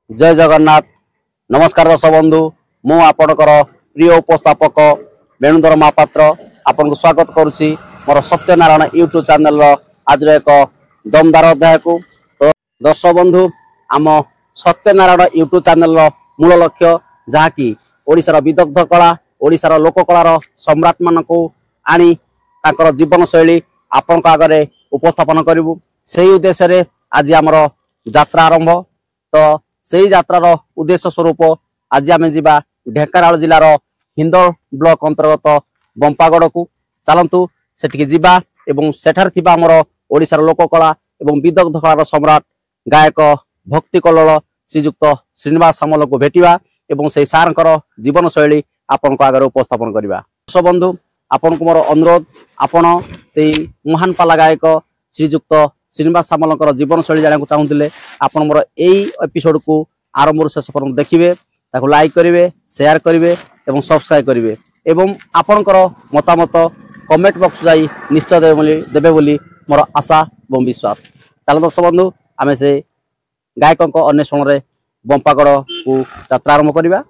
जय जगन्नाथ। नमस्कार दर्शक बंधु, मु आपणकर प्रिय उपस्थापक वेणुधर महापात्र आपन को स्वागत करुच्ची मोर सत्यनारायण यूट्यूब चैनल आज एक दमदार अध्याय को। तो दर्शक बंधु, आम सत्यनारायण यूट्यूब चैनल मूल लक्ष्य जहाँकि ओडिशार विदग्ध कला ओडिशार लोककलार सम्राट मान को आनी तांकर जीवन शैली आपण आगे उपस्थापन करूँ से उद्देश्य आज आमर यात्रा आरंभ। तो सही यात्रार उद्देश्य स्वरूप आज आम जा ढेंकानाल जिलार हिंदल ब्लॉक अंतर्गत बंपागड़ को चलतु सेठिकी जीवा एवं सेठार थिबा हमर ओडिशार लोककला एवं विदग्ध कलार सम्राट गायक भक्ति कल्लोल श्रीजुक्त श्रीनिवास सामल को भेटिबा एवं से सारंकर जीवन शैली आपण को आगे उपस्थापन करबा। दर्शक बंधु, आपण को मोर अनुरोध आपण से महान पाला गायक श्रीजुक्त श्रीनिवास सामलकर जीवन शैली जाना चाहूले आपण मोर एई एपिसोड को आरंभ शेष पर्यंत देखिए, ताको लाइक करेंगे, शेयर करेंगे एवं सब्सक्राइब करेंगे एवं आपणकर मतामत कमेंट बॉक्स जाई निश्चय देबे बोली मोर आशा एवं विश्वास। चलो दर्शक बंधु, आम से गायक अन्वेषण में बंपागड़ को यात्रा आरंभ करवा।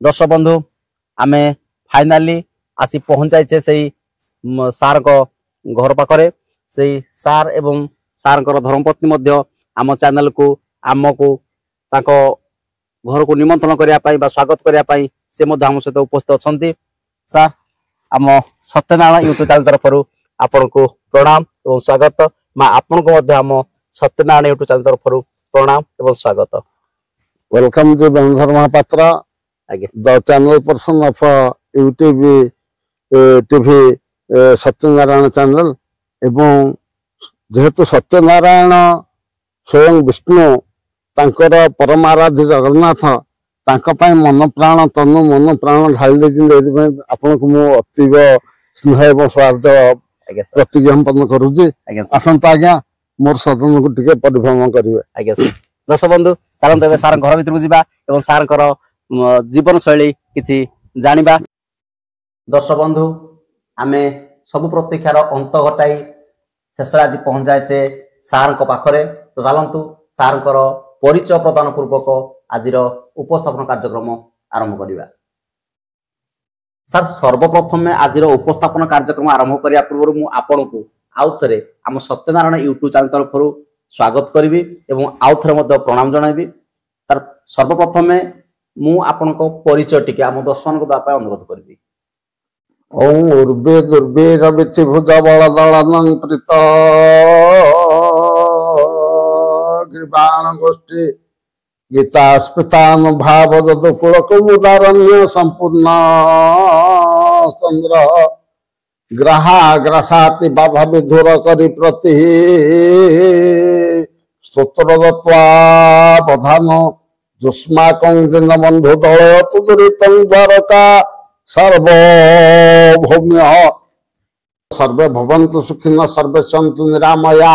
दर्शक बंधु, आम फाइनाली आसी पहुंचाइचे से सार को घर पाखरे से सार एवं सार धर्मपत्नी मध्य आम चैनल को आम को ताको घर को निमंत्रण करने स्वागत करने से आम सहित उपस्थित अच्छा। सार, आम सत्यनारायण यूट्यूब चैनल तरफ आपण को प्रणाम एवं स्वागत। मैं आपण को आम सत्यनारायण यूट्यूब चैनल तरफ प्रणाम एवं स्वागत। Welcome to Venudhar Mahapatra, the channel person of YouTube TV Satyanarayan channel. एवं जेहेतु सत्यनारायण स्वयं विष्णु तांकर परम आराध्य जगन्नाथ तांका मन प्राण तनु मन प्राण ढाली दे आपन को मु अतीव स्नेह एवं स्वागत प्रतिज्ञापन करुची। आसंता आज्ञा मोर सदन को टिके परिभ्रमण करिवे। दर्शक बंधु, चलते सार घर भीतर जीवा एवं सार जीवन शैली किसी जानिबा। दर्शक बंधु, आमे सबु प्रतीक्षार अंत घटाई शेष आज पहुंचाइचे सार पाखरे। तो चलतु सार परिचय प्रदान पूर्वक आज उपस्थापन कार्यक्रम आरंभ करवा। सार सर्वप्रथम आज उपस्थापन कार्यक्रम आरंभ करने पूर्व मुझे को आउ थे आम सत्यनारायण यूट्यूब चैनल तरफ स्वागत करी एवं आउ थे प्रणाम जनइबी। सार सर्वप्रथम मुझे परिचय टी आम दर्शक को अनुरोध करी। ओं उर्वे दुर्वे रविति भुज बलदलन प्रीत ग्रीवाण गोष्ठी गीतास्पितानुभाव जदुकुल कुमुदारण्य संपूर्ण चंद्र ग्रहा ग्रसाति बाधा विधुर करी प्रति स्तोत्र दत्वा बधान जुष्माकं दिन बंधु दल तुदुरितं द्वारका सर्वभौम्य सर्वे भवन्तु सुखिनः सर्वे सन्तु निरामया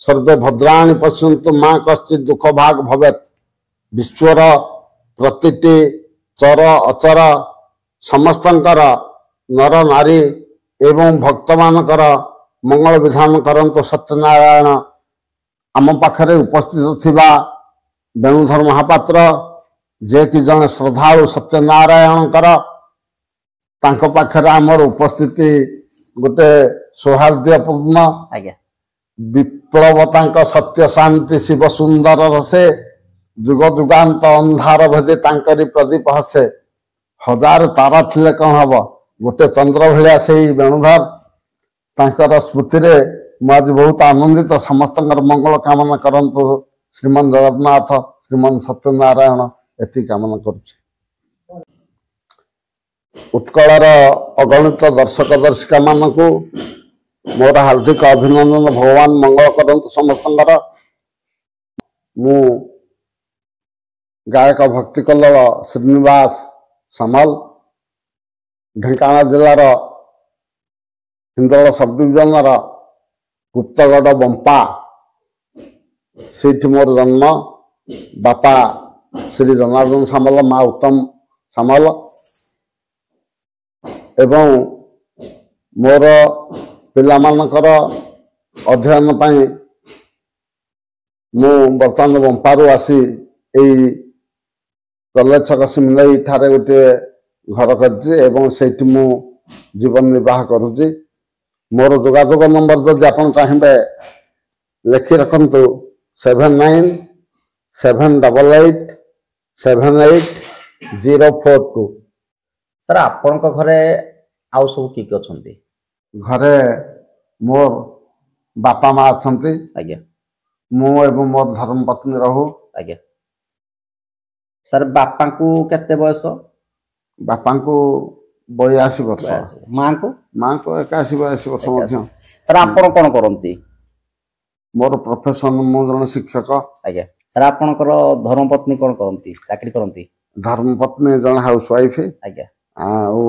सर्वे भद्राणि पश्यन्तु मा कश्चित् दुख भाग भवेत्। विश्वर प्रतिटी चर अचर समस्तंकर नर नारी एवं भक्त मानकर मंगल विधान करंतु सत्यनारायण। आम पाखरे उपस्थित थिबा वेणुधर महापात्र जे कि जने श्रद्धालु सत्यनारायणकर तांको पाखरे आमर उपस्थिति गोटे सौहार्द्यपूर्ण विप्लव सत्य शांति शिव सुंदर रसे जुग जुगांत अंधार भेदे तांकरी प्रदीप हसे हजार तारा थिले कौन हम गोटे चंद्र भाया से वेणुधर तांकर स्मृति रे आज बहुत आनंदित। समस्त मंगल कामना करंतु श्रीमान जगन्नाथ श्रीमान सत्यनारायण एति कामना करुछि। उत्कलर अगणित दर्शक दर्शिका मानक मोर हार्दिक अभिनंदन। भगवान मंगल करंतु समस्तंकर। मु गायक भक्ति कल्लोल श्रीनिवास सामल ढेंकानाल जिलार हिंदल सब डिविजन गुप्तगढ़ बंपा से मोर जन्म। बापा श्री जनार्दन सामल माँ उत्तम सामल एवं मोर पिलामानकर अध्ययन पाई ମୁଁ ବର୍ତ୍ତମାନ ବମ୍ପାରୁ ଆସି ଏଇ କଲେଜ ଛକ ସିମଲେଇ ଠାରେ ଗୋଟିଏ ଘର କରିଛି ଏବଂ ସେଇଠି ମୁଁ ଜୀବନ ନିର୍ବାହ କରୁଛି। ମୋର ଯୋଗାଯୋଗ ନମ୍ବର ଯଦି ଆପଣ ଚାହିଁବେ ଲେଖି ରଖନ୍ତୁ 7978788042। ସାର୍ ଆପଣଙ୍କ ଘରେ ଆଉ ସବୁ କିଏ କିଏ ଅଛନ୍ତି? ଘରେ ମୋର ବାପା ମା ଅଛନ୍ତି, ଆଜ୍ଞା ମୁଁ ଏବଂ ମୋର ଧର୍ମପତ୍ନୀ ରହୁ। ଆଜ୍ଞା। ସାର୍ ବାପାଙ୍କୁ କେତେ ବୟସ? ବାପାଙ୍କୁ 82 ବର୍ଷ, ମାଙ୍କୁ? ମାଙ୍କୁ 81-82 ବର୍ଷ ମଧ୍ୟ। ସାର୍ ଆପଣ କଣ କରନ୍ତି? ମୋର ପ୍ରଫେସନ ମୁଁ ଜଣେ ଶିକ୍ଷକ। ଆଜ୍ଞା। ସାର୍ ଆପଣଙ୍କର ଧର୍ମପତ୍ନୀ କଣ କରନ୍ତି, ଚାକିରି କରନ୍ତି? ଧର୍ମପତ୍ନୀ ଜଣେ ହାଉସ ୱାଇଫ। ଆଜ୍ଞା। ଆଉ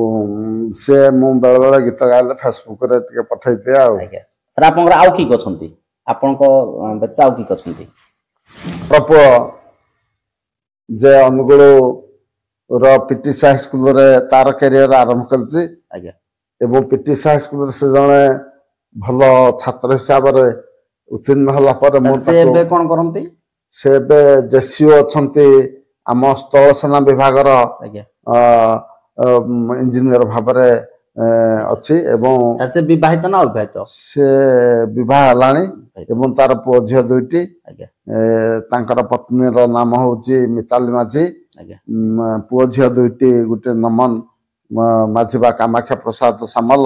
ସେ ମୁଁ ବେଳେ ବେଳେ ଗୀତ ଗାଇଲେ ଫେସବୁକରେ ଟିକେ ପଠେଇଦିଏ ଆଉ। ଆଜ୍ଞା। ସାର୍ ଆପଣଙ୍କର ଆଉ କିଏ ଅଛନ୍ତି? ଆପଣଙ୍କ ବ୍ୟତୀତ ଆଉ କିଏ ଅଛନ୍ତି? ପ୍ରପୁଅ ଯେ ଅନୁଗୁଳ ର ପିଟିସି ହାଇସ୍କୁଲରେ ତାର କ୍ୟାରିୟର ଆରମ୍ଭ କରିଛି। ଆଜ୍ଞା। ଏବଂ ପିଟିସି ହାଇସ୍କୁଲରେ ସେ ଜଣେ ଭଲ ଛାତ୍ର ହିସାବରେ ଉତ୍ତୀର୍ଣ୍ଣ ହେଲା ପରେ ମୁଁ ସେ ଏବେ କଣ କରନ୍ତି? ସେ ଏବେ ଜେସିଓ ଅଛନ୍ତି ଆମ ସ୍ଥଳ ସେନା ବିଭାଗର ଇଞ୍ଜିନିୟର ଭାବରେ ଅଛି। ଏବଂ ସେ ବିବାହିତ ନା ଅବିବାହିତ? ସେ ବିବାହ ହେଲାଣି ଏବଂ ତାର ପୁଅ ଝିଅ 2ଟି। ତାଙ୍କର ପତ୍ନୀର ନାମ ହଉଛି ମିତାଲି ମାଝୀ। ପୁଅ ଝିଅ 2ଟି, ଗୋଟେ ନମନ ମାଝୀ ବା କାମାକ୍ଷା ପ୍ରସାଦ ସାମଲ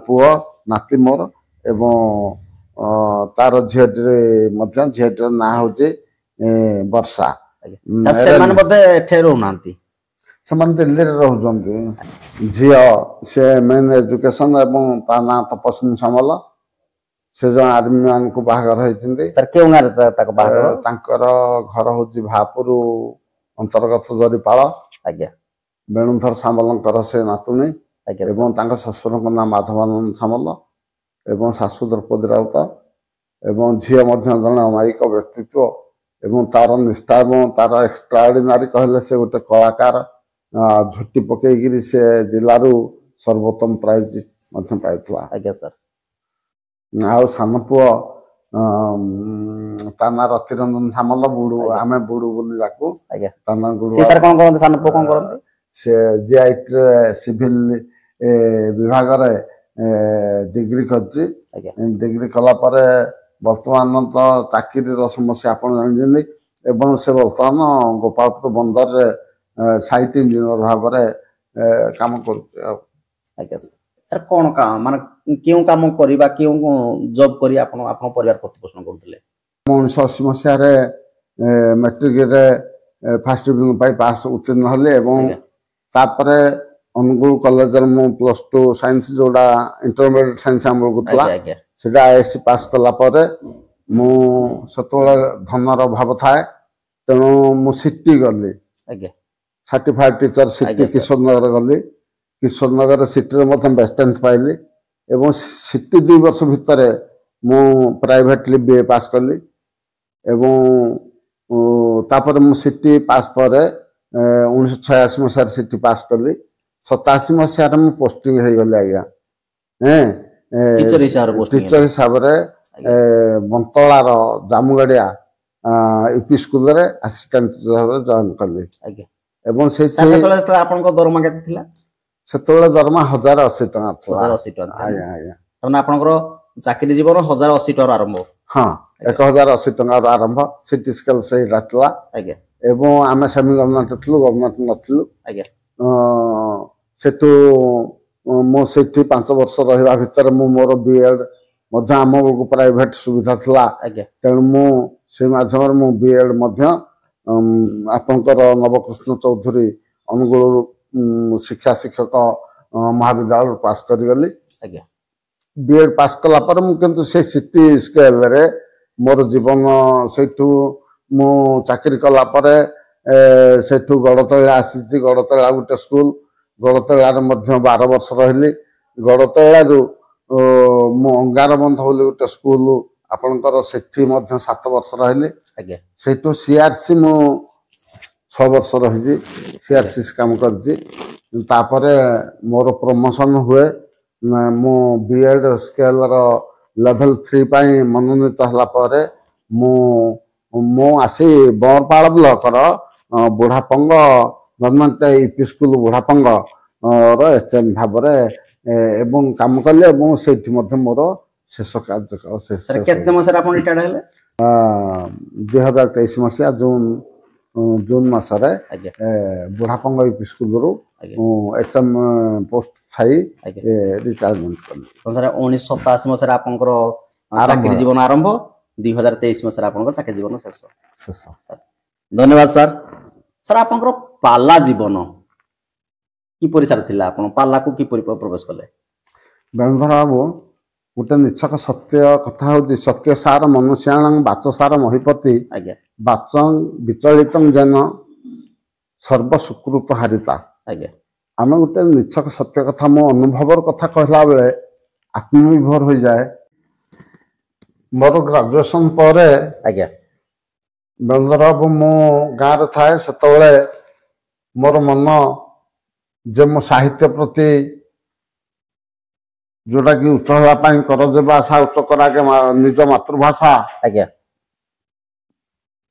ପୁଅ ନାତି ମୋର, ଏବଂ ତାର ଝିଅଟିରେ ମଧ୍ୟ, ଝିଅଟିର ନାଁ ହଉଛି ବର୍ଷା। ସେମାନେ ବୋଧେ ଏଠି ରହୁନାହାନ୍ତି? ସେମାନେ ଦିଲ୍ଲୀରେ ରହୁଛନ୍ତି। ଝିଅ ସେ ମେନ୍ ଏଜୁକେସନ ଏବଂ ତା ନାଁ ତପସ୍ୱିନୀ ସାମଲ। ସେ ଜଣେ ଆର୍ମି ମାନଙ୍କୁ ବାହାଘର ହେଇଛନ୍ତି। କେଉଁ ଗାଁରେ ତାଙ୍କ ବାହାଘର? ତାଙ୍କର ଘର ହଉଛି ଭାପୁର ଅନ୍ତର୍ଗତ ଜରିପାଳ। ଆଜ୍ଞା। ବେଣୁଧର ସାମଲଙ୍କର ସେ ନାତୁଣୀ ଏବଂ ତାଙ୍କ ଶ୍ୱଶୁରଙ୍କ ନାଁ ମାଧବାନନ୍ଦ ସାମଲ ଏବଂ ଶାଶୁ ଦ୍ରୌପଦୀ ରାଉତ। ଏବଂ ଝିଅ ମଧ୍ୟ ଜଣେ ଅମାୟିକ ବ୍ୟକ୍ତିତ୍ୱ ଏବଂ ତାର ନିଷ୍ଠା ଏବଂ ତାର ଏକ୍ସଟ୍ରାଅର୍ଡିନାରୀ କହିଲେ ସେ ଗୋଟେ କଳାକାର। ଝୋଟି ପକେଇକିରି ସେ ଜିଲ୍ଲାରୁ ସର୍ବୋତ୍ତମ ପ୍ରାଇଜ ମଧ୍ୟ ପାଇଥିଲା। ଆଜ୍ଞା ସାର୍। ଆଉ ସାନ ପୁଅ ତା ନାଁ ରତିରଞ୍ଜନ ସାମଲ, ବୁଡୁ ଆମେ ବୁଡୁ ବୋଲି ଡାକୁ। ତା ନାଁ ଗୁଡୁ। ସାର୍ କଣ କରନ୍ତି? ସାନ ପୁଅ କଣ କରନ୍ତି? ସେ ଜିଆଇଟିରେ ସିଭିଲ ବିଭାଗରେ ଡିଗ୍ରୀ କରିଛି। ଡିଗ୍ରୀ କଲା ପରେ ବର୍ତ୍ତମାନ ତ ଚାକିରିର ସମସ୍ୟା ଆପଣ ଜାଣିଛନ୍ତି ଏବଂ ସେ ବର୍ତ୍ତମାନ ଗୋପାଳପୁର ବନ୍ଦରରେ ସାଇଟ୍ ଇଞ୍ଜିନିୟର ଭାବରେ କାମ କରୁଛି ଆଉ। ଆଜ୍ଞା ସାର୍। କଣ କାମ, ମାନେ କେଉଁ କାମ କରିବା, କେଉଁ ଜବ୍ କରି ଆପଣ ଆପଣଙ୍କ ପରିବାର ପ୍ରତିପୋଷଣ କରୁଥିଲେ? 1980 ମସିହାରେ ମେଟ୍ରିକରେ ଫାଷ୍ଟ ଡିଭିଜନ ପାଇ ପାସ୍ ଉତ୍ତୀର୍ଣ୍ଣ ହେଲି ଏବଂ ତାପରେ ଅନୁଗୁଳ କଲେଜରେ ମୁଁ +2 ସାଇନ୍ସ, ଯୋଉଟା ଇଣ୍ଟରମିଡ଼ିଏଟ୍ ସାଇନ୍ସ ଆମକୁ ଥିଲା, ସେଟା ISC ପାସ୍ କଲା ପରେ ମୁଁ ସେତେବେଳେ ଧନର ଅଭାବ ଥାଏ, ତେଣୁ ମୁଁ ସିଟି ଗଲି। ସାର୍ଟିଫାଏଡ୍ ଟିଚର ସିଟି କିଶୋରନଗର ଗଲି। କିଶୋରନଗର ସିଟିରେ ମଧ୍ୟ ବେଷ୍ଟ 10th ପାଇଲି ଏବଂ ସିଟି 2 ବର୍ଷ ଭିତରେ ମୁଁ ପ୍ରାଇଭେଟଲି BA ପାସ୍ କଲି ଏବଂ ତାପରେ ମୁଁ ସିଟି ପାସ୍ ପରେ 1986 ମସିହାରେ ସିଟି ପାସ୍ କଲି। 87 ମସିହାରେ ମୁଁ ପୋଷ୍ଟିଂ ହେଇଗଲି ଆଜ୍ଞା, ଟିଚର ହିସାବରେ ବନ୍ତଳାର ଜାମୁଗାଡ଼ିଆ ୟୁପି ସ୍କୁଲରେ ଆସିଷ୍ଟାଣ୍ଟ ଟିଚର ଭାବରେ ଜଏନ୍ କଲି। ଏବଂ ସେତେବେଳେ ଆପଣଙ୍କ ଦରମା କେତେ ଥିଲା? ସେତେବେଳେ ଦରମା 1080 ଟଙ୍କା ଥିଲା। 1080 ଟଙ୍କା। ଆଜ୍ଞା ଆଜ୍ଞା। ତାମାନେ ଆପଣଙ୍କର ଚାକିରି ଜୀବନ 1080 ଟଙ୍କାରୁ ଆରମ୍ଭ? ହଁ, 1080 ଟଙ୍କାରୁ ଆରମ୍ଭ। ସିଟି ସ୍କେଲ ସେଇଟା ଥିଲା ଏବଂ ଆମେ ସେମି ଗଭର୍ଣ୍ଣମେଣ୍ଟ ଥିଲୁ, ଗଭର୍ଣ୍ଣମେଣ୍ଟ ନଥିଲୁ। ସେଠୁ ମୁଁ ସେଠି 5 ବର୍ଷ ରହିବା ଭିତରେ ମୁଁ ମୋର BEd ମଧ୍ୟ, ଆମ ବେଳକୁ ପ୍ରାଇଭେଟ ସୁବିଧା ଥିଲା, ତେଣୁ ମୁଁ ସେଇ ମାଧ୍ୟମରେ ମୁଁ BEd ମଧ୍ୟ ଆପଣଙ୍କର ନବକୃଷ୍ଣ ଚୌଧୁରୀ ଅନୁଗୁଳ ଶିକ୍ଷା ଶିକ୍ଷକ ମହାବିଦ୍ୟାଳୟରୁ ପାସ୍ କରିଗଲି। BEd ପାସ୍ କଲା ପରେ ମୁଁ କିନ୍ତୁ ସେ ସିଟି ସ୍କେଲରେ ମୋର ଜୀବନ, ସେଇଠୁ ମୁଁ ଚାକିରି କଲା ପରେ ସେଠୁ ଗଡ଼ତଳିଆ ଆସିଛି। ଗଡ଼ତଳିଆ ଗୋଟେ ସ୍କୁଲ, ଗଡ଼ତଳିଆରେ ମଧ୍ୟ 12 ବର୍ଷ ରହିଲି। ଗଡ଼ତଳିଆରୁ ମୁଁ ଅଙ୍ଗାରବନ୍ଧ ବୋଲି ଗୋଟେ ସ୍କୁଲ ଆପଣଙ୍କର, ସେଠି ମଧ୍ୟ 7 ବର୍ଷ ରହିଲି। ସେଇଠୁ CRC ମୁଁ 6 ବର୍ଷ ରହିଛି, CRC କାମ କରିଛି। ତାପରେ ମୋର ପ୍ରମୋସନ ହୁଏ, ମୁଁ BEd ସ୍କେଲର ଲେଭେଲ 3 ପାଇଁ ମନୋନୀତ ହେଲା ପରେ ମୁଁ ମୁଁ ଆସି ବରପାଳ ବ୍ଲକର ବୁଢାପଙ୍ଗ ଗଭର୍ଣ୍ଣମେଣ୍ଟ ୟୁପି ସ୍କୁଲ ବୁଢାପଙ୍ଗ ର ଏଚଏମ୍ ଭାବରେ ଏବଂ କାମ କଲି ଏବଂ ସେଇଠି ମଧ୍ୟ ମୋର ଶେଷ କାର୍ଯ୍ୟକାଳ ସାର୍ କେତେ ମସିହାରେ ଆପଣ ରିଟାୟାର୍ଡ ହେଲେ? 2023 ମସିହା ଜୁନ ମାସରେ ଆଜ୍ଞା ବୁଢାପଙ୍ଗ ୟୁପି ସ୍କୁଲରୁ ଆଜ୍ଞା ଏଚଏମ୍ ପୋଷ୍ଟ ଥାଇ ଆଜ୍ଞା ରିଟାୟାରମେଣ୍ଟ କଲି। ସାର୍ 1987 ମସିହାରେ ଆପଣଙ୍କର ଚାକିରି ଜୀବନ ଆରମ୍ଭ, 2023 ମସିହାରେ ଆପଣଙ୍କର ଚାକିରି ଜୀବନ ଶେଷ। ଶେଷ। ଧନ୍ୟବାଦ ସାର୍। ସାର୍ ଆପଣଙ୍କର ପାଲା ଜୀବନ କିପରି ସାର୍ ଥିଲା? ଆପଣ ପାଲାକୁ କିପରି ପ୍ରବେଶ କଲେ? ବେଣୁଧର ବାବୁ, ଗୋଟେ ନିଛକ ସତ୍ୟ କଥା ହଉଛି ସତ୍ୟ ସାର ମନୁଷ୍ୟାଣଂ ବାଚ ସାର ମହିପତି ଆଜ୍ଞା ବାଚଂ ବିଚଳିତ ଯେନ ସର୍ବ ସୁକୃତ ହାରିତା। ଆଜ୍ଞା ଆମେ ଗୋଟେ ନିଛକ ସତ୍ୟ କଥା ମୋ ଅନୁଭବର କଥା କହିଲା ବେଳେ ଆତ୍ମନିର୍ଭର ହୋଇଯାଏ। ମୋର ଗ୍ରାଜୁଏସନ ପରେ ଆଜ୍ଞା ବେଣୁଧର ବାବୁ ମୁଁ ଗାଁରେ ଥାଏ ସେତେବେଳେ ମୋର ମନ ଯେ ମୋ ସାହିତ୍ୟ ପ୍ରତି ଯୋଉଟା କି ଉଚ୍ଚ ହେବା ପାଇଁ କରଜ ଭାଷା ଉଚ୍ଚ କରାକେ ନିଜ ମାତୃଭାଷା ଆଜ୍ଞା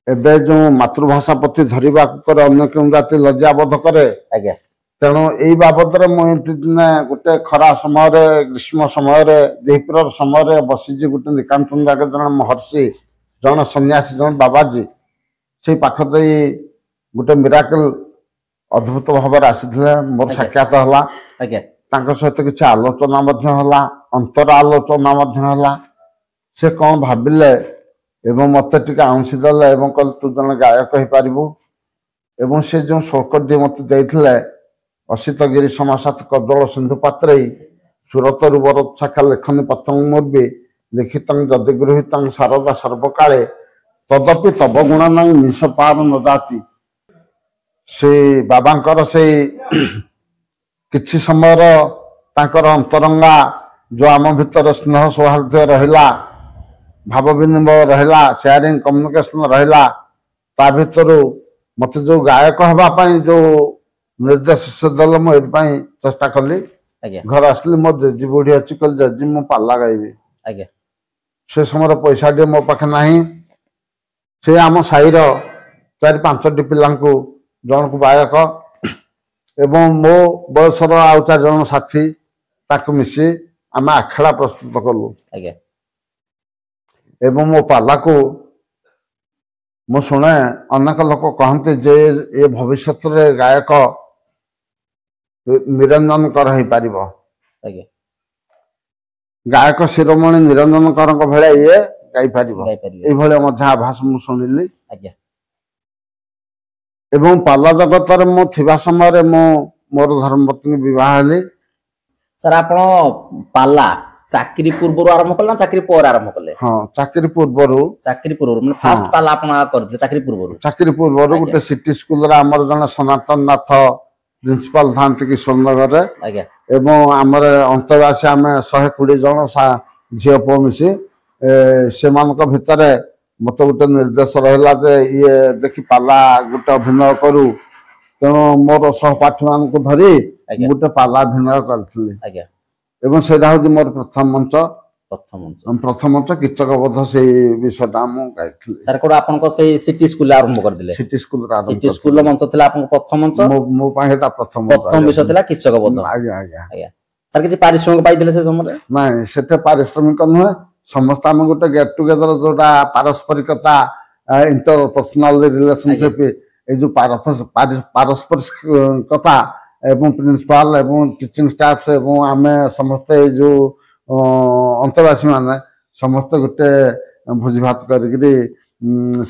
ଏବେ ଯୋଉ ମାତୃଭାଷା ପ୍ରତି ଧରିବାକୁ କରେ ଅନ୍ୟ କେଉଁ ଜାତି ଲଜ୍ଜାବୋଧ କରେ। ଆଜ୍ଞା ତେଣୁ ଏଇ ବାବଦରେ ମୁଁ ଏମିତି ଦିନେ ଗୋଟେ ଖରା ସମୟରେ ଗ୍ରୀଷ୍ମ ସମୟରେ ଦ୍ୱିପ୍ରହର ସମୟରେ ବସିଛି ଗୋଟେ ନିକାଞ୍ଚନ ଜାଗା ଜଣେ ମହର୍ଷି ଜଣେ ସନ୍ନ୍ୟାସୀ ଜଣେ ବାବାଜୀ ସେଇ ପାଖ ଦେଇ ଗୋଟେ ମିରାକଲ ଅଦ୍ଭୁତ ଭାବରେ ଆସିଥିଲେ। ମୋର ସାକ୍ଷାତ ହେଲା। ଆଜ୍ଞା ତାଙ୍କ ସହିତ କିଛି ଆଲୋଚନା ମଧ୍ୟ ହେଲା, ଅନ୍ତର ଆଲୋଚନା ମଧ୍ୟ ହେଲା। ସେ କ'ଣ ଭାବିଲେ ଏବଂ ମୋତେ ଟିକେ ଆଉଁସି ଦେଲେ ଏବଂ କହିଲେ ତୁ ଜଣେ ଗାୟକ ହେଇପାରିବୁ। ଏବଂ ସେ ଯେଉଁ ଶ୍ଳୋକଟି ମୋତେ ଦେଇଥିଲେ ଅସିତଗିରି ସମାସାତ କଦଳ ସିନ୍ଧୁ ପାତ୍ରେଇ ସୁରତରୁ ବରଦ ଶାଖା ଲେଖନୀ ପତଙ୍ଗ ମୁର୍ବି ଲିଖିତଂ ଯଦି ଗୃହୀତଂ ଶାରଦା ସର୍ବକାଳେ ତଦପି ତବ ଗୁଣନାଂ ନିଶ ପାର ନଦାତି। ସେ ବାବାଙ୍କର ସେଇ କିଛି ସମୟର ତାଙ୍କର ଅନ୍ତରଙ୍ଗା ଯୋଉ ଆମ ଭିତରେ ସ୍ନେହ ସୌହାର୍ଦ୍ଦ୍ୟ ରହିଲା, ଭାବ ବିନିମୟ ରହିଲା, ସେୟାରିଂ କମ୍ୟୁନିକେସନ ରହିଲା, ତା ଭିତରୁ ମତେ ଯୋଉ ଗାୟକ ହେବା ପାଇଁ ଯୋଉ ନିର୍ଦ୍ଦେଶ ସେ ଦେଲେ ମୁଁ ଏଥିପାଇଁ ଚେଷ୍ଟା କଲି। ଆଜ୍ଞା ଘରେ ଆସିଲି, ମୋ ଜେଜି ବୁଢୀ ଅଛି, କହିଲି ଜେଜି ମୁଁ ପାଲା ଗାଇବି। ଆଜ୍ଞା ସେ ସମୟରେ ପଇସା ଟିକେ ମୋ ପାଖେ ନାହିଁ। ସେ ଆମ ସାହିର 4-5ଟି ପିଲାଙ୍କୁ ଜଣକୁ ଗାୟକ ଏବଂ ମୋ ବୟସର ଆଉ 4 ଜଣ ସାଥୀ ତାକୁ ମିଶି ଆମେ ଆଖଡ଼ା ପ୍ରସ୍ତୁତ କଲୁ। ଆଜ୍ଞା ଏବଂ ମୋ ପାଲାକୁ ମୁଁ ଶୁଣେ ଅନେକ ଲୋକ କହନ୍ତି ଯେ ଏ ଭବିଷ୍ୟତରେ ଗାୟକ ନିରଞ୍ଜନ କର ହେଇପାରିବ। ଆଜ୍ଞା ଗାୟକ ଶିରୋମଣି ନିରଞ୍ଜନ କରଙ୍କ ଭଳିଆ ଇଏ ଗାଇପାରିବ, ଗାଇପାରିବେ। ଏଇଭଳିଆ ମଧ୍ୟ ଆଭାସ ମୁଁ ଶୁଣିଲି। ଆଜ୍ଞା ଏବଂ ପାଲା ଜଗତରେ ମୁଁ ଥିବା ସମୟରେ ମୁଁ ମୋର ଧର୍ମପତ୍ନୀ ବିବାହ ହେଲି। ସାର୍ ଆପଣ ପାଲା ଚାକିରି ପୂର୍ବରୁ ଆରମ୍ଭ କଲେ ନା ଚାକିରି ପରେ ଆରମ୍ଭ କଲେ? ହଁ, ଚାକିରି ପୂର୍ବରୁ। ଚାକିରି ପୂର୍ବରୁ ମାନେ ଫାଷ୍ଟ ପାଲା ଆପଣ କରିଥିଲେ ଚାକିରି ପୂର୍ବରୁ? ଚାକିରି ପୂର୍ବରୁ ଗୋଟେ ସିଟି ସ୍କୁଲରେ ଆମର ଜଣେ ସନାତନ ନାଥ ପ୍ରିନ୍ସିପାଲ ଥାନ୍ତି କିଶୋରନଗରରେ। ଆଜ୍ଞା ଏବଂ ଆମର ଅନ୍ତବାସୀ ଆମେ 120 ଜଣ ଝିଅ ପୁଅ ମିଶି ସେମାନଙ୍କ ଭିତରେ ମତେ ଗୋଟେ ନିର୍ଦ୍ଦେଶ ରହିଲା ଯେ ଇଏ ଦେଖି ପାଲା ଗୋଟେ ଅଭିନୟ କରୁ। ତେଣୁ ମୋର ସହପାଠୀ ମାନଙ୍କୁ ଧରି ଗୋଟେ ପାଲା ଅଭିନୟ କରିଥିଲି। ଆଜ୍ଞା ଏବଂ ସେଇଟା ହଉଛି ମୋର ପ୍ରଥମ ମଞ୍ଚ କୀଚକ ବୋଧ ସେଇ ବିଷୟଟା ମୁଁ ଗାଇଥିଲି। ସାର୍ କୋଉଟା ଆପଣଙ୍କ ସେଇ ସିଟି ସ୍କୁଲରେ ଆରମ୍ଭ କରିଥିଲେ? ସିଟି ସ୍କୁଲରେ ସିଟି ସ୍କୁଲର ମଞ୍ଚ ଥିଲା ଆପଣଙ୍କ ପ୍ରଥମ ମଞ୍ଚ? ମୋ ପାଇଁ ଏଟା ପ୍ରଥମ ବିଷୟ ଥିଲା କୀଚକ ବୋଧ। ଆଜ୍ଞା ଆଜ୍ଞା ଆଜ୍ଞା ସାର୍ କିଛି ପାରିଶ୍ରମିକ ପାଇଥିଲେ ସେ ସମୟରେ? ନାଇଁ, ସେଟା ପାରିଶ୍ରମିକ ନୁହେଁ, ସମସ୍ତେ ଆମେ ଗୋଟେ ଗେଟ୍ ଟୁଗେଦର ଯୋଉଟା ପାରସ୍ପରିକତା ଇଣ୍ଟରପର୍ସନାଲ ରିଲେସନସିପ ଏଇ ଯୋଉ ପାରସ୍ପରିକତା ଏବଂ ପ୍ରିନ୍ସିପାଲ ଏବଂ ଟିଚିଂ ଷ୍ଟାଫ ଏବଂ ଆମେ ସମସ୍ତେ ଏଇ ଯୋଉ ଅନ୍ତବାସୀ ମାନେ ସମସ୍ତେ ଗୋଟେ ଭୋଜି ଭାତ କରିକିରି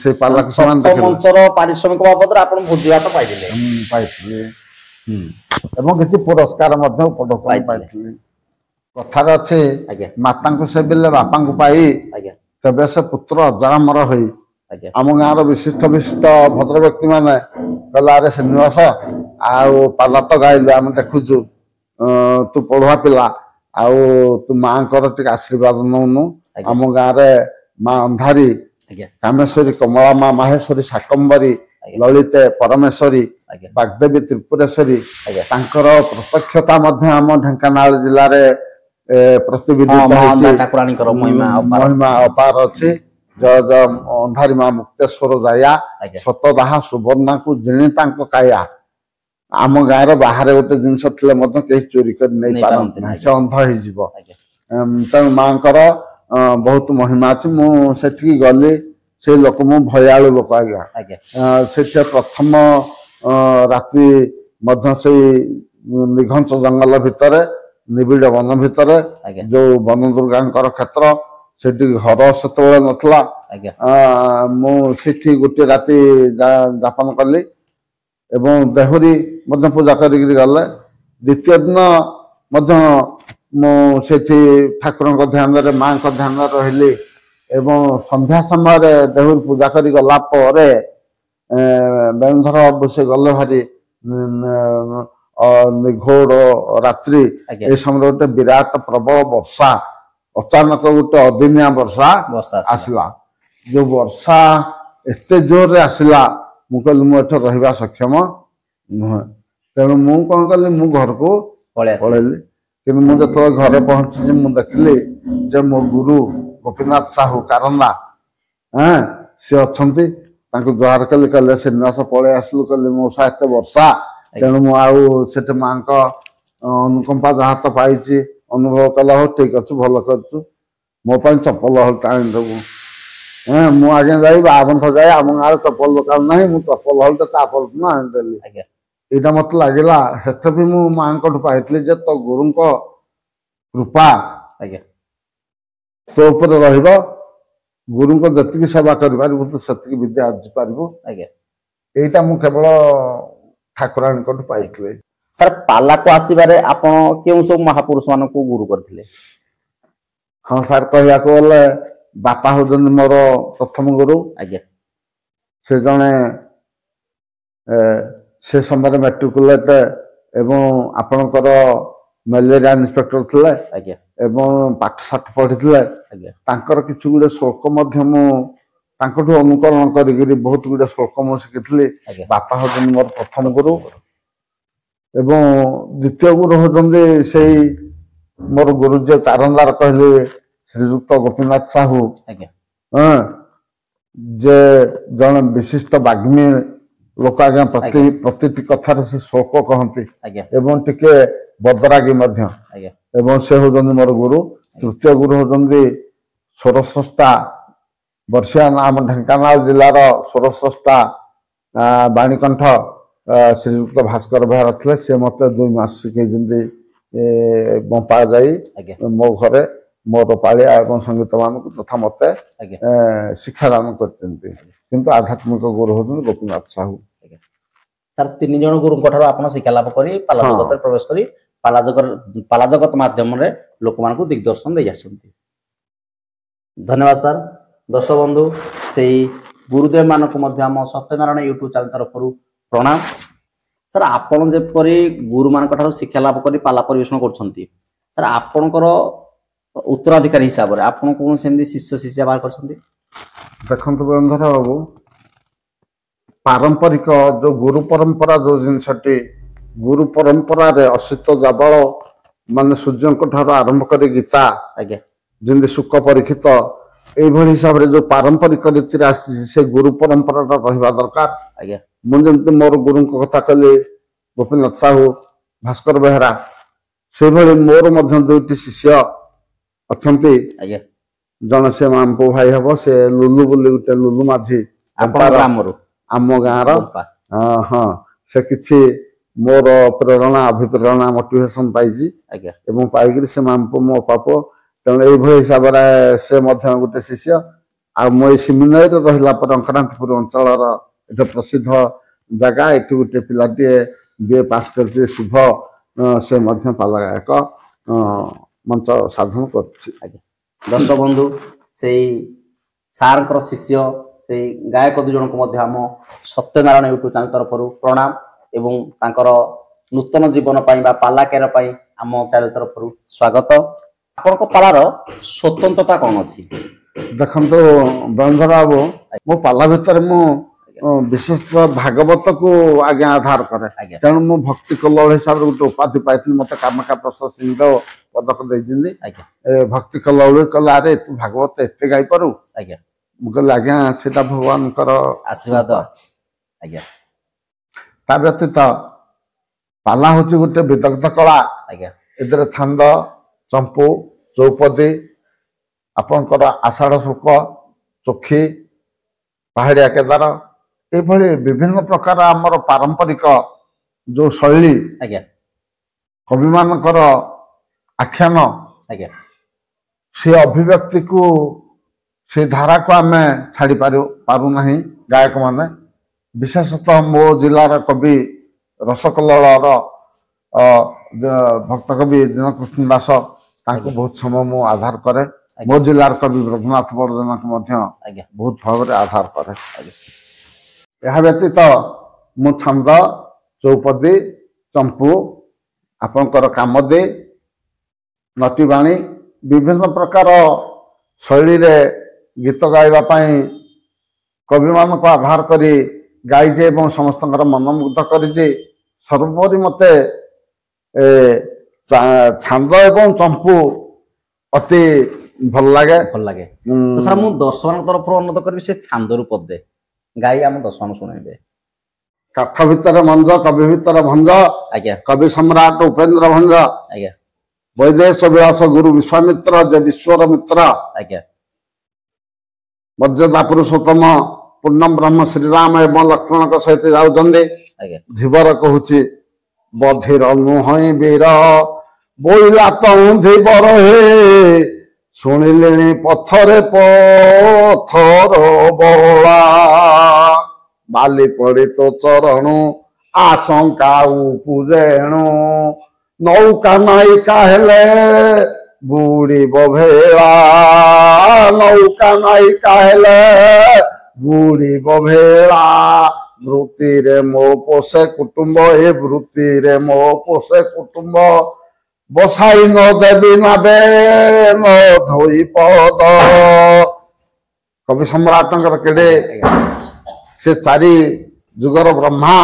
ସେଇ ପାଲାକୁ ସେମାନେ ମଞ୍ଚର ପାରିଶ୍ରମିକ ବାବଦରେ ଆପଣ ଭୋଜି ଭାତ ପାଇଥିଲେ? ପାଇଥିଲି ଏବଂ କିଛି ପୁରସ୍କାର ମଧ୍ୟ ପାଇଥିଲି। କଥାରେ ଅଛି ମାତାଙ୍କୁ ସେବିଲେ ବାପାଙ୍କୁ ପାଇ ତେବେ ସେ ପୁତ୍ର ଅଜରାମର ହୋଇ। ଆମ ଗାଁର ବିଶିଷ୍ଟ ଭଦ୍ର ବ୍ୟକ୍ତି ମାନେ କହିଲେ ଆରେ ଶ୍ରୀନିବାସ ଆଉ ପାଲା ତ ଗାଇଲୁ, ଆମେ ଦେଖୁଛୁ ତୁ ପଢୁଆ ପିଲା, ଆଉ ତୁ ମାଙ୍କର ଟିକେ ଆଶୀର୍ବାଦ ନଉନୁ। ଆମ ଗାଁରେ ମା ଅନ୍ଧାରୀ, କାମେଶ୍ୱରୀ, କମଳା ମା ମାହେଶ୍ୱରୀ, ଶାକମ୍ବରୀ, ଲଳିତେ, ପରମେଶ୍ୱରୀ, ବାଗ୍ଦେବୀ, ତ୍ରିପୁରେଶ୍ୱରୀ, ତାଙ୍କର ପ୍ରତ୍ୟକ୍ଷତା ମଧ୍ୟ ଆମ ଢେଙ୍କାନାଳ ଜିଲ୍ଲାରେ ପ୍ରତିବିଦିତ ହେଇଛି। ମହିମା ଅପାର ଅଛି। जय जय अंधारी माँ मुक्तेश्वर जाया ଆଜ୍ଞା सतदाहा सुवर्णा को जिणी तांको काया आम गाँव बाहर गोटे जिनस कहीं चोरी कर नहीं नहीं पारती पारंती, से अंध हो ଆଜ୍ଞା तेणु माँकर बहुत महिमा अच्छी मुझे गली से लोक मु भयालु लोक आज्ञा ଆଜ୍ଞା से प्रथम राति मध्य से निघंच जंगल भितर निबिड़ वन भितर ଆଜ୍ଞା जो वन दुर्गा क्षेत्र से घर से नथला ଆଜ୍ଞା मुझे गोटे राति जापन कली एवं देहुरी मध्य पूजा करिक गले द्वितीय दिन मध्य मुझे ठाकुर ध्यान माँ ध्यान रही एवं संध्या समय देहुरी पूजा करी गला परे बेणुधर से गले भारी निघोड़ रात्रि ଆଜ୍ଞା ए समय गोटे विराट प्रबल वर्षा अचानक गोटे अदिनिया वर्षा ବର୍ଷା आसला जो वर्षा एते जोर आसला मुझे मुझे रहा सक्षम नुहे तेणु मु कौन कली मु घर को ପଳେଇ ଆସିଲେ पलैली कि मुझे घरे पहुंची मुझे देखिली जे मो गुरु गोपीनाथ साहू कारंदा हाँ सी अच्छा जुहार कली कहले श्रीनिवास पलि आसलु कहली मौसा एत वर्षा तेणु मुझे माँ अनुकंपा जहाँ तो पाई अनुभव कला हो ठीक अच्छे भल कर मो चप्पल हल्टा आनी देबू हाँ मुझे जाई बाबंथ जाए आम गाँव चप्पल दुकान ना मुझे चप्पल हल्टा तापर दिन आनीदेली ଆଜ୍ଞା यहाँ मत लगला हेत भी मु माँ पाई जे तो गुरु कृपा ଆଜ୍ଞା तो ऊपर रहिबो गुरु को जतिक सेवा कर तो सेतिक विद्या अर्जी पारिबो ଆଜ୍ଞା एटा मु केवल ठाकुराणी को पाई सर पाला को आसबारे आपण केउ सब महापुरुष मान को गुरु करथिले हाँ सार कहया को बोले बापा होजन मोर प्रथम गुरु आज्ञा से जने से समय मैट्रिकुलेट एवं आपणकर मलेरिया इन्स्पेक्टर थिले आज्ञा एवं पाठ साठ पढ़ी आज्ञा तांकर किछु गुडे श्लोक मध्य मु तांकठु अनुकरण करिगिरी बहुत गुडे श्लोक मु शिखिथिले आज्ञा बापा होजन मोर प्रथम गुरु एवं द्वितीय गुरु होजन से मोर गुरु जे कारंदार कहले श्रीयुक्त गोपीनाथ साहू आज्ञा हाँ जे जन विशिष्ट बाग्मी लोक आज्ञा प्रति कथार से श्लोक कहती आज्ञा एवं टिके बदरागी मध्य आज्ञा एवं से होजन मोर गुरु तृतीय गुरु होजन स्वरस्रष्टा बर्षिया नाम ढेंकानाल जिलार स्वरस्रष्टा बाणीकंठ श्रीयुक्त भास्कर बेहरा थे से मत 2 मास शिखे बंपा जाई आज्ञा मो घरे मोर पालिया एवं संगीत मान तथा मत आज्ञा शिक्षादान कर आध्यात्मिक गुरु होते गोपीनाथ साहू सर 3 जन गुरु आपण शिक्षा लाभ करी पाला हाँ। जगत प्रवेश करी पाला जगत माध्यम रे लोक मान को दिग्दर्शन दे आसुंती धन्यवाद सर दर्शक बंधु से गुरुदेव मान को मध्य आम सत्यनारायण यूट्यूब चैनल तरफ प्रणाम सर आपण जेपरी गुरु मान शिक्षा लाभ करी पाला परिवेशन करछंती सर आपणकर उत्तराधिकारी हिसाब रे आपण कोन सेंदी शिष्य शिष्या बाहर करछंती देखो बंधर बाबू पारंपरिक जो गुरु परंपरा जो जिनसटी गुरु परंपरा रे असित जाबल माने सूर्य ठार आरंभ कर गीता आज्ञा जिंदे सुख परीक्षित एभली हिसाब रे जो पारंपरिक रीति से गुरु परंपरा रहिबा दरकार आज्ञा मुझे मोर गुरु कथा कहले गोपीनाथ साहू भास्कर बेहरा से मोर मध्य 2टी शिष्य अच्छे आज्ञा जन से मामपो भाई हम से लुलु बोली गोटे लुलु माझी आपण ग्रामरु आम गाँव बंपा हाँ से किसी मोर प्रेरणा अभिप्रेरणा मोटिवेशन पाई आज्ञा एवं पाई से मामपो मो पापो तेणु ये हिसाब से गोटे शिष्य आ मो सेमिनारी रहा अंक्रांतपुर अंचल ये प्रसिद्ध जगह ये गोटे पिलाटे बीए पास करते शुभ से पाला गायक मंच साधन कर दर्शक बंधु से सार शिष्य से गायक 2 जन को आम सत्यनारायण यूट्यूब चैनल तरफ प्रणाम एवं तांकर नूतन जीवन पाला केर आम चैनल तरफ स्वागत आपण को पालार स्वतंत्रता कौन अच्छी देखो बंधर बाबू मो पाला भितर मु विशेष भागवत को आज्ञा आधार करे आज्ञा तेणु मु भक्ति कल्लोल हिसाब से गोटे उपाधि पाई मत कामाख्या प्रसाद सिंह पदक देती आज्ञा भक्ति कल्लोल कला अरे तू भागवत एत गाई पारू आज्ञा ମୁଁ କହିଲି ଆଜ୍ଞା ସେଟା ଭଗବାନଙ୍କର ଆଶୀର୍ବାଦ ଆଜ୍ଞା ତା ବ୍ୟତୀତ ପାଲା ହଉଛି ଗୋଟେ ବିଦଗ୍ଧ କଳା। ଆଜ୍ଞା ଏଥିରେ ଛାନ୍ଦ, ଚମ୍ପୁ, ଚୌପଦୀ, ଆପଣଙ୍କର ଆଷାଢ଼ ଶୁକ, ଚୋଖି, ପାହାଡ଼ିଆ କେଦାର ଏଭଳି ବିଭିନ୍ନ ପ୍ରକାର ଆମର ପାରମ୍ପରିକ ଯୋଉ ଶୈଳୀ ଆଜ୍ଞା କବିମାନଙ୍କର ଆଖ୍ୟାନ ଆଜ୍ଞା ସେ ଅଭିବ୍ୟକ୍ତିକୁ ସେ ଧାରାକୁ ଆମେ ଛାଡ଼ି ପାରୁନାହିଁ ଗାୟକମାନେ। ବିଶେଷତଃ ମୋ ଜିଲ୍ଲାର କବି ରସକଲ୍ଲୋଳର ଭକ୍ତ କବି ଦୀନକୃଷ୍ଣ ଦାସ ତାଙ୍କୁ ବହୁତ ସମୟ ମୁଁ ଆଧାର କରେ। ମୋ ଜିଲ୍ଲାର କବି ରଘୁନାଥ ବର୍ଦ୍ଧନଙ୍କୁ ମଧ୍ୟ ଆଜ୍ଞା ବହୁତ ଭାବରେ ଆଧାର କରେ। ଏହା ବ୍ୟତୀତ ମୁଁ ଛନ୍ଦ, ଚୌପଦୀ, ଚମ୍ପୁ, ଆପଣଙ୍କର କାମଦୀ, ନଟିବାଣୀ ବିଭିନ୍ନ ପ୍ରକାର ଶୈଳୀରେ ଗୀତ ଗାଇବା ପାଇଁ କବିମାନଙ୍କୁ ଆଧାର କରି ଗାଇଛି ଏବଂ ସମସ୍ତଙ୍କର ମନମୁଗ୍ଧ କରିଛି। ସର୍ବୋପରି ମୋତେ ଛାନ୍ଦ ଏବଂ ଚମ୍ପୁ ଅତି ଭଲ ଲାଗେ। ତ ସାର୍ ମୁଁ ଦର୍ଶକଙ୍କ ତରଫରୁ ଅନୁରୋଧ କରିବି ସେ ଛାନ୍ଦରୁ ପଦେ ଗାଇ ଆମ ଦର୍ଶକ ଶୁଣାଇବେ। କାଠ ଭିତରେ ମଞ୍ଜ କବି ଭିତରେ ଭଞ୍ଜ, ଆଜ୍ଞା କବି ସମ୍ରାଟ ଉପେନ୍ଦ୍ର ଭଞ୍ଜ, ଆଜ୍ଞା ବୈଦେଶ ବିଳାସ ଗୁରୁ ବିଶ୍ୱାମିତ୍ର ଯେ ବିଶ୍ୱର ମିତ୍ର, ଆଜ୍ଞା ମର୍ଯ୍ୟାଦା ପୁରୁଷୋତ୍ତମ ପୂର୍ଣ୍ଣ ବ୍ରହ୍ମ ଶ୍ରୀରାମ ଏବଂ ଲକ୍ଷ୍ମଣଙ୍କ ସହିତ ଯାଉଛନ୍ତି। ଆଜ୍ଞା ଧୀବର କହୁଛି ବଧିର ନୁହଁ ବୀର ବୋଇଲା ତଉଁ ଧୀବର ହେ ଶୁଣିଲେଣି ପଥରେ ପଥର ବଳା ବାଲି ପଡି ତୋ ଚରଣୁ ଆଶଙ୍କା ଉପୁଜେଣୁ ନୌକା ନାୟିକା ହେଲେ ବୁଡ଼ିବ ଭେଳା ନୌକା ନାୟିକା ହେଲେ ବୁଡ଼ିବ ଭେଳା ବୃତ୍ତିରେ ମୋ ପୋଷେ କୁଟୁମ୍ବ ଏ ବୃତ୍ତିରେ ମୋ ପୋଷେ କୁଟୁମ୍ବ ବସାଇ ନ ଦେବି ନାବେ ନ ଧୋଇ ପଦ। କବି ସମ୍ରାଟଙ୍କର କେଡ଼େ ସେ ଚାରି ଯୁଗର ବ୍ରହ୍ମା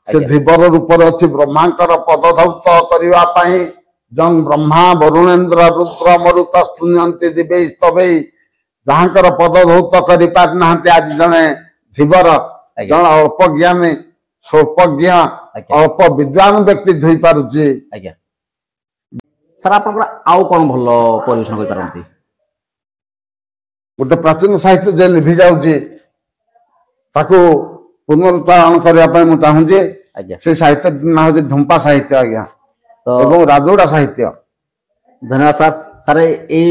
ସେ ଧୀବର ରୂପରେ ଅଛି। ବ୍ରହ୍ମାଙ୍କର ପଦ ଧୌତ କରିବା ପାଇଁ ଜଂ ବ୍ରହ୍ମା ବରୁଣେନ୍ଦ୍ର ରୁଦ୍ର ମରୁତ ସ୍ତୁନ୍ୟନ୍ତି ଦିବେ ସ୍ତବେଇ ଯାହାଙ୍କର ପଦ ଧୌତ କରିପାରିନାହାନ୍ତି ଆଜି ଜଣେ ଧୀବର ଜଣେ ଅଳ୍ପ ଜ୍ଞାନୀ ସ୍ୱଳ୍ପଜ୍ଞ ଅଳ୍ପ ବିଦ୍ୱାନ ବ୍ୟକ୍ତି ଧୋଇ ପାରୁଛି। ଆଜ୍ଞା ସାର୍ ଆପଣଙ୍କର ଆଉ କଣ ଭଲ ପରିବେଷଣ କରିପାରନ୍ତି? ଗୋଟେ ପ୍ରାଚୀନ ସାହିତ୍ୟ ଯେ ଲିଭି ଯାଉଛି ତାକୁ ପୁନରୁତ୍ଥାନ କରିବା ପାଇଁ ମୁଁ ଚାହୁଁଛି। ଆଜ୍ଞା ସେ ସାହିତ୍ୟ ନାଁ ହଉଛି ଢୁମ୍ପା ସାହିତ୍ୟ ଆଜ୍ଞା ତ ଏବଂ ରାଜୋଡା ସାହିତ୍ୟ। ଧନ୍ୟବାଦ ସାର୍। ସାର୍ ଏଇ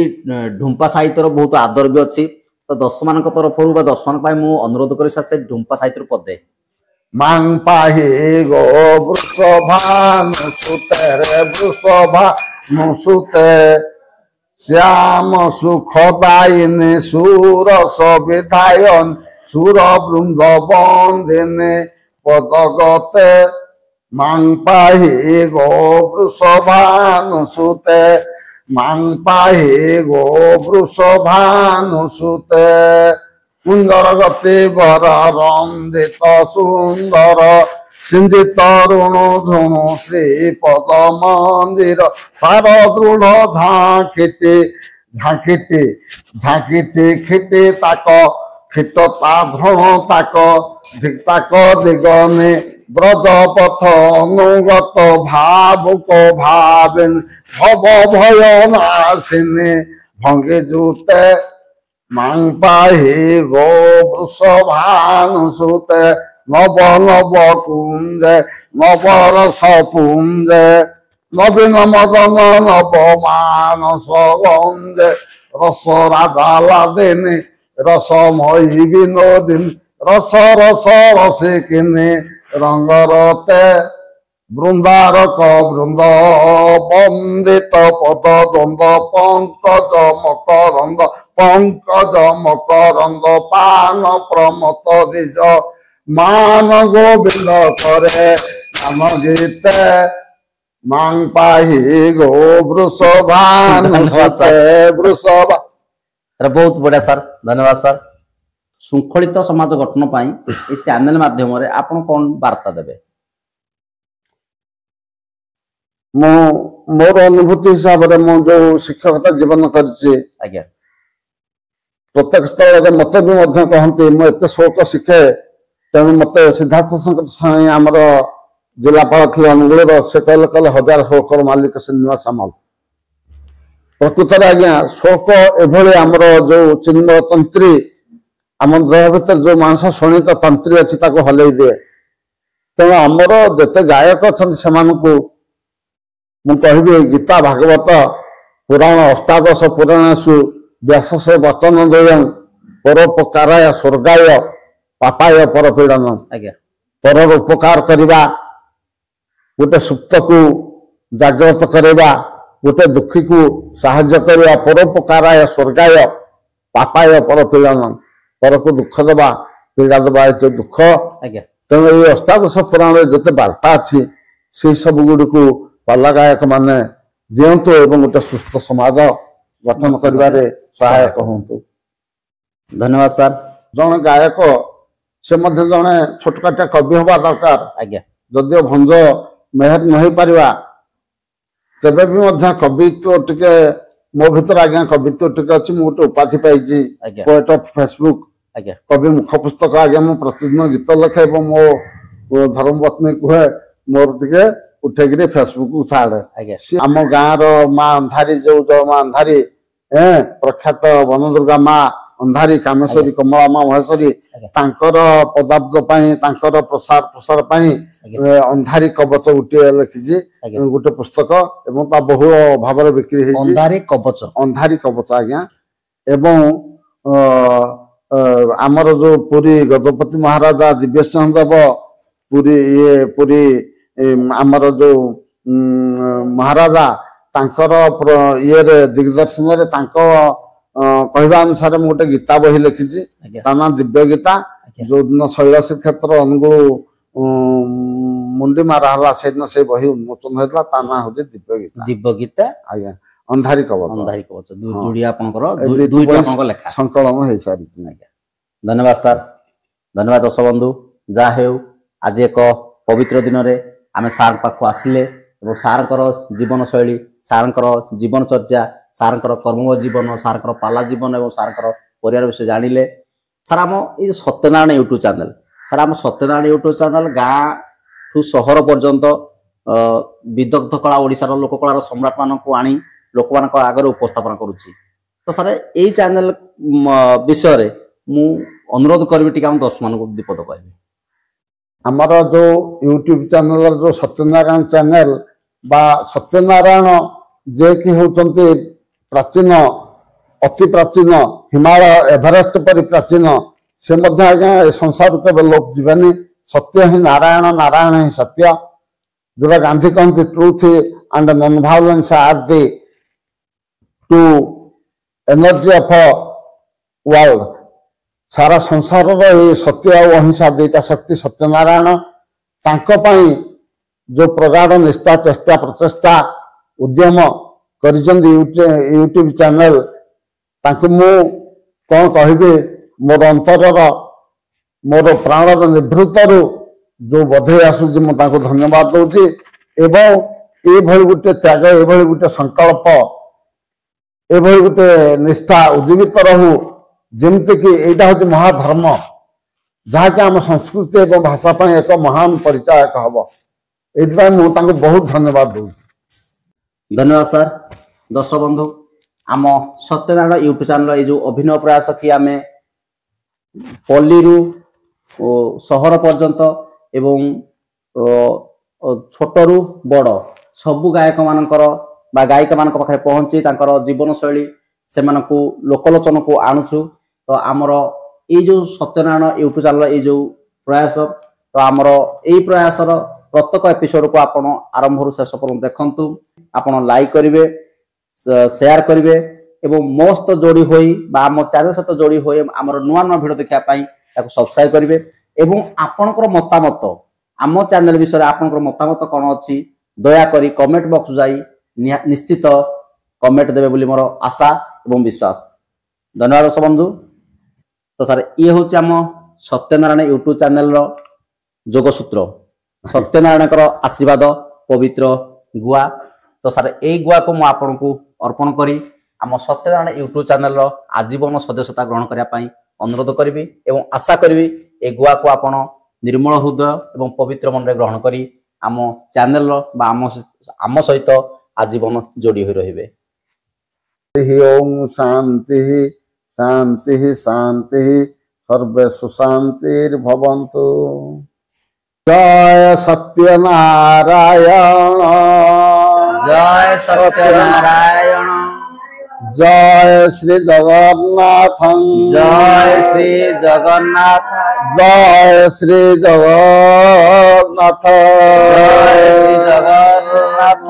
ଢୁମ୍ପା ସାହିତ୍ୟର ବହୁତ ଆଦର ବି ଅଛି। ତ ଦର୍ଶକମାନଙ୍କ ତରଫରୁ ବା ଦର୍ଶକ ପାଇଁ ମୁଁ ଅନୁରୋଧ କରି ସାର୍ ସେ ଢୁମ୍ପା ସାହିତ୍ୟରୁ ପଦେ ମାଂ ପାହି ଗୋ ବୃଷଭାନୁସୁତେ ରେ ବୃଷଭାନୁସୁତେ ଶ୍ୟାମ ସୁଖ ଦାୟିନୀ ସୁରସ ବିଧାୟନ ସୁର ବୃନ୍ଦ ବନ୍ଦିନୀ ପଦଗତେ ମାଂ ପାହି ଗୋ ବୃଷଭାନୁସୁତେ ମାଂ ପାହି ଗୋ ବୃଷଭାନୁସୁତେ ସୁନ୍ଦର ଗତି ବର ରଞ୍ଜିତ ସୁନ୍ଦର ସିଞ୍ଜିତ ଋଣୁ ଧୁଣୁ ଶ୍ରୀ ପଦ ମନ୍ଦିର ସାର ଦୃଢ ଝାଙ୍କିଟି ଝାଙ୍କିଟି ଝାଙ୍କିଟି ଖିଟି ତାକ ଖିଟ ତା ଭ୍ରଣ ତାକ ତାକ ଦିଗନି ବ୍ରଜ ପଥ ଅନୁଗତ ଭାବୁକ ଭାବିନି ଭବ ଭୟ ନାସିନି ଭଙ୍ଗି ଜୁତେ ମାଂ ପାହି ଗୋ ବୃଷଭାନୁସୁତେ ନବ ନବ କୁଞ୍ଜେ ନବ ରସ ପୁଞ୍ଜେ ନବୀନ ମଦନ ନବ ମାନସ ଗଞ୍ଜେ ରସ ରାଧା ଲାଦିନୀ ରসমୟୀ ବିନୋଦିନୀ ରସ ରସ ରସିକିନୀ ରଙ୍ଗରତେ ବୃନ୍ଦାରକ ବୃନ୍ଦ ବନ୍ଦିତ ପଦ ଦ୍ୱନ୍ଦ ପଙ୍କଜ ମକରନ୍ଦ ପଙ୍କଜ ମକରନ୍ଦ ପାନ ପ୍ରମତ ଦିଜ ମାନ ଗୋବିନ୍ଦ କରେ ନାମ ଗୀତେ ମାଂ ପାହି ଗୋ ବୃଷଭାନୁସୁତେ ବୃଷଭା। ବହୁତ ବଢିଆ ସାର୍, ଧନ୍ୟବାଦ ସାର୍। ଶୃଙ୍ଖଳିତ ସମାଜ ଗଠନ ପାଇଁ ଏ ଚ୍ୟାନେଲ ମାଧ୍ୟମରେ ଆପଣ କଣ ବାର୍ତ୍ତା ଦେବେ? ମୁଁ ମୋର ଅନୁଭୂତି ହିସାବରେ ମୁଁ ଯୋଉ ଶିକ୍ଷକତା ଜୀବନ କରିଛି ଆଜ୍ଞା प्रत्येक स्थल मत भी कहते मु एत शोक शिखे तेणु मत सिद्धार्थ शंकर स्वाई आमर जिलापाल थे अनुगुल से कहले कहले 1000 शोकर मालिक श्रीनिवास सामल प्रकृत में आज्ञा शोक एभली आमर जो चिन्मय तंत्री आम देह भर जो मांस शोणित तंत्री अच्छी हल दिए तेणु आमर जिते गायक अच्छा से मुझे गीता भागवत पुराण अष्टादश पुराणसु व्यास से वचन देयं परोपकाराय स्वर्गाय पापाय परपीड़न पर उपकार करवा गोटे सुप्त को जागृत करवा गोटे दुखी को साहाय्य करवा परोपकाराय स्वर्गाय पापाय परपीड़न पर को दुख देवा पीड़ा देवा दुख तेणु ये अष्टादश पुराण जिते वार्ता अच्छी से सब गुड़ को पाला गायक माने दिंतु एवं गोटे सुस्थ समाज गठन कर सहायक हूँ। धन्यवाद सर। जड़े गायक से जड़े छोटकाटिया कवि हवा दरकार जदिव भंज मेहर नहीं पारिबा तेबे भी कवित्व टिके मो भीतर आज्ञा कवित्व टिके अच्छी मुझे गोटे उपाधि पाई पोएट ऑफ फेसबुक कवि मुख पुस्तक आज्ञा मु प्रतिदिन गीत लिखे मो धर्मपत्नी कहे मोर टिके उठेगी फेसबुक को छाड़े आम गाँव माँ अंधारी जो माँ अंधारी प्रख्यात वनदुर्गा माँ अंधारी कामेश्वरी कमला माँ महेश्वरी तांकर पदार्थ प्रसार प्रसार अंधारी कवच गोटे लिखी गोटे पुस्तक एवं बहु भाव बिक्री अंधारी कवच आज्ञा एवं आमर जो पुरी गजपति महाराजा दिव्यसिंह देव पुरी ये पुरी आमर जो महाराजा तांकर ये दिग्दर्शन रे तांको कहवा अनुसार मुझे गोटे गीता बही लिखी ना दिव्य गीता जो दिन शैल श्रीक्षेत्र अनुगुल मुंडी मारा से दिन से बही उन्मोचन होता ना हूँ दिव्य गीता आज्ञा अंधारी कवच संकलन हो सारी। धन्यवाद सर। धन्यवाद दर्शक बंधु जहा हो आज एक पवित्र दिन रे आमे सार पाखु आसिले और सारंकर जीवन शैली सारंकर जीवन चर्चा सारंकर कर्म जीवन सारंकर पाला जीवन और सारंकर परिवार विषय जानिले। सर आम ये सत्यनारायण यूट्यूब चैनल सर आम सत्यनारायण यूट्यूब चैनल गाँ ठू सहर पर्यंत विदग्ध कला ओडिशार लोककलार सम्राट मान को आनी लोक मान आगे उपस्थापन करुच्ची। तो सर यही चैनल विषय मु अनुरोध करी टी दर्शक मान दीपद कह हमारा जो यूट्यूब चैनल जो सत्यनारायण चैनल बा सत्यनारायण जे कि होचंती प्राचीन अति प्राचीन हिमालय एवरेस्ट पर प्राचीन से मध्य आज्ञा संसार के लोक जीवानी सत्य ही नारायण नारायण ही सत्य जोड़ा गांधी कहते truth and non violence are the two energy of world सारा संसार सत्य और अहिंसा दुईटा शक्ति सत्यनारायण तांको जो प्रगाढ़ निष्ठा चेष्टा प्रचेष्टा उद्यम कर यूट्यूब चैनल मु कौन कह मोर अंतर मोर प्राण निभृत जो बधे आसूँ मुझे धन्यवाद दूसरी एवं ये गोटे त्याग ये गोटे संकल्प ये गोटे निष्ठा उज्जीवित रहू जमती कि यहाँ हूँ महाधर्म जहाँकि आम संस्कृति और भाषा एक महान परिचायक हम ये मुझे बहुत धन्यवाद दूँ। धन्यवाद सर। दर्शक बंधु आम सत्यनारायण यूट्यूब चैनल ये जो अभिनव प्रयास कि आम पल्ली सहर पर्यंत एवं छोटू बड़ सबु गायक मानकर बा गायिका मान पाखे पहुंची जीवन शैली से लोकलोचन को आणुचु। तो आमर ये जो सत्यनारायण यूट्यूब चैनल ये जो प्रयास तो आमर यही प्रयास प्रत्येक एपिसोड को आपण आरंभ शेष पर्यंत देखंतु आपण लाइक करिवे शेयर करिवे एवं मो सहित जोड़ी होई बा आम चैनल सहित जोड़ी होई आमर नुआ नुआ वीडियो देखा पाई ताको सब्सक्राइब करिवे एवं आपनकर मतामत आम चैनल विषय आपनकर मतामत कोन अछि दया करी कमेंट बॉक्स जाई निश्चित कमेंट देबे बोली मोर आशा एवं विश्वास। धन्यवाद दर्शक बंधु। तो सर ये हूँ आम सत्यनारायण यूट्यूब चैनल जोगसूत्र सत्यनारायण आशीर्वाद पवित्र गुआ। तो सर यही गुआ को मुझे आपन को अर्पण करी आम सत्यनारायण यूट्यूब चैनल आजीवन सदस्यता ग्रहण करने अनुरोध करी एवं आशा करी ए गुआ को आपण निर्मल हृदय एवं पवित्र मन में ग्रहण करी आम चैनल आम सहित आजीवन जोड़ी हुई रहिबे। हरि ओम शांति शांति शांति सर्वे सुशांतिर्भवन्तु। जय सत्यनारायण जय सत्यनारायण जय श्री जगन्नाथ जय श्री जगन्नाथ जय श्री जगन्नाथ जय श्री जगन्नाथ।